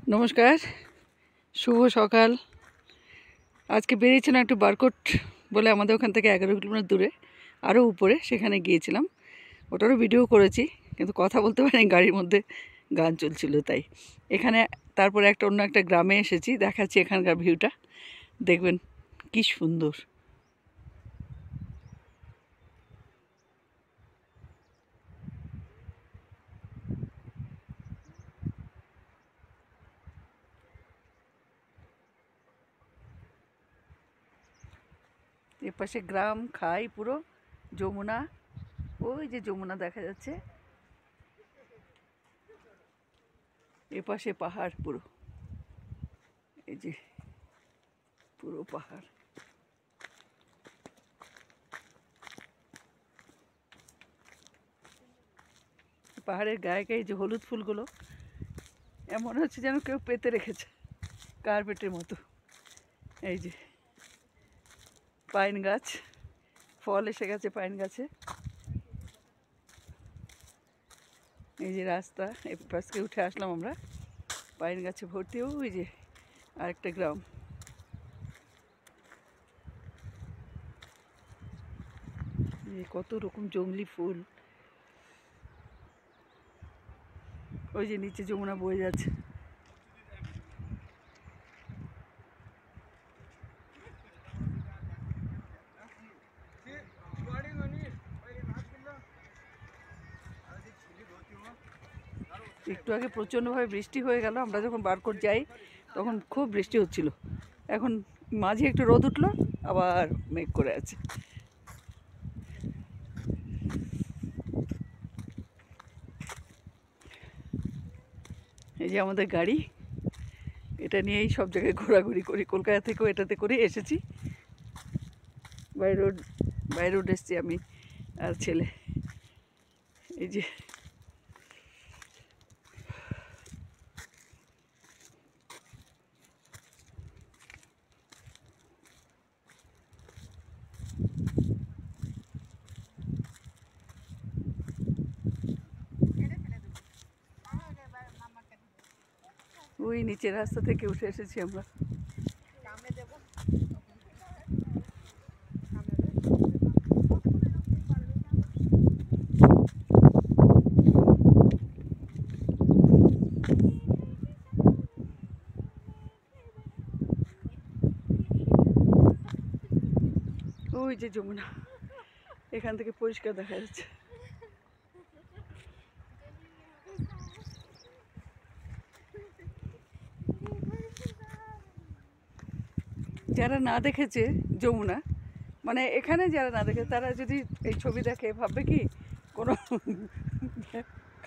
নমস্কার, শুভ সকাল। আজকে বেরিয়েছিলাম একটু বারকোট বলে আমাদের ওখান থেকে 11 কিলোমিটার দূরে, আরও উপরে, সেখানে গিয়েছিলাম। ওটারও ভিডিও করেছি, কিন্তু কথা বলতে পারিনি, গাড়ির মধ্যে গান চলছিল তাই। এখানে তারপরে অন্য একটা গ্রামে এসেছি, দেখাচ্ছি এখানকার ভিউটা, দেখবেন কি সুন্দর। এপাশে গ্রাম, খাই, পুরো যমুনা, ওই যে যমুনা দেখা যাচ্ছে, এপাশে পাহাড়, পুরো এই যে পুরো পাহাড়। পাহাড়ের গায়ে গায়ে যে হলুদ ফুলগুলো, এমন হচ্ছে যেন কেউ পেতে রেখেছে কার্পেটের মতো। এই যে পাইন গাছ, ফল এসে গেছে পাইন গাছে। এই যে রাস্তা, এই পাশে উঠে আসলাম আমরা, পাইন গাছে ভর্তি। ওই যে আরেকটা গ্রাম। কত রকম জংলি ফুল। ওই যে নিচে যমুনা বয়ে যাচ্ছে। একটু আগে প্রচণ্ডভাবে বৃষ্টি হয়ে গেল, আমরা যখন বারকোট যাই তখন খুব বৃষ্টি হচ্ছিল। এখন মাঝে একটু রোদ উঠলো, আবার মেঘ করে আছে। এই যে আমাদের গাড়ি, এটা নিয়েই সব জায়গায় ঘোরাঘুরি করি। কলকাতা থেকেও এটাতে করে এসেছি। বাই রোড এসেছি আমি আর ছেলে। এই যে ওই নিচের রাস্তা থেকে উঠে এসেছি আমরা। ওই যে যমুনা, এখান থেকে পরিষ্কার দেখা যাচ্ছে। যারা না দেখেছে যমুনা, মানে এখানে যারা না দেখে, তারা যদি এই ছবি দেখে ভাববে কি কোনো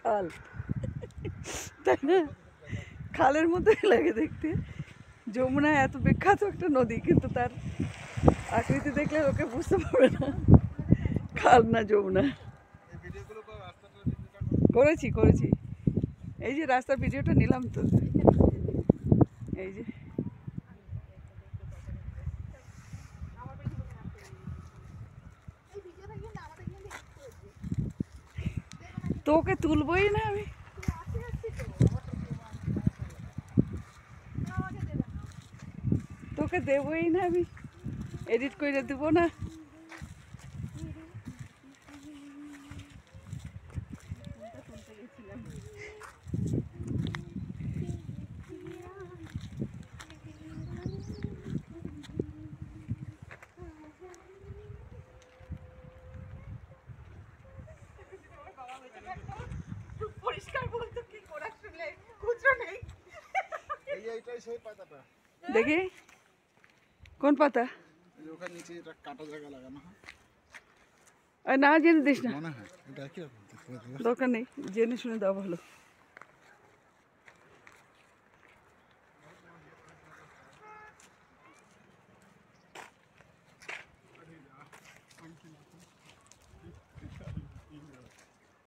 খাল, তাই না? খালের মধ্যে লাগে দেখতে। যমুনা এত বিখ্যাত একটা নদী, কিন্তু তার আকৃতি দেখলে লোকে বুঝতে পারবে না খাল না যমুনা। করেছি। এই যে রাস্তার ভিডিওটা নিলাম তো। এই যে তোকে তুলবই না আমি, তোকে দেবই না আমি, এডিট করে দেবো না। পরিষ্কার বলতো কি করা, শুনলে খুচরো নেই। এইটাই সেই পাতাটা দেখি, কোন পাতা? ওখানে নিচে এটা কাটা জায়গা লাগানো হয়। আর না জেনে দিস না, মনে হয় এটা কি রকম, দরকার নেই, জেনে শুনে দাও ভালো।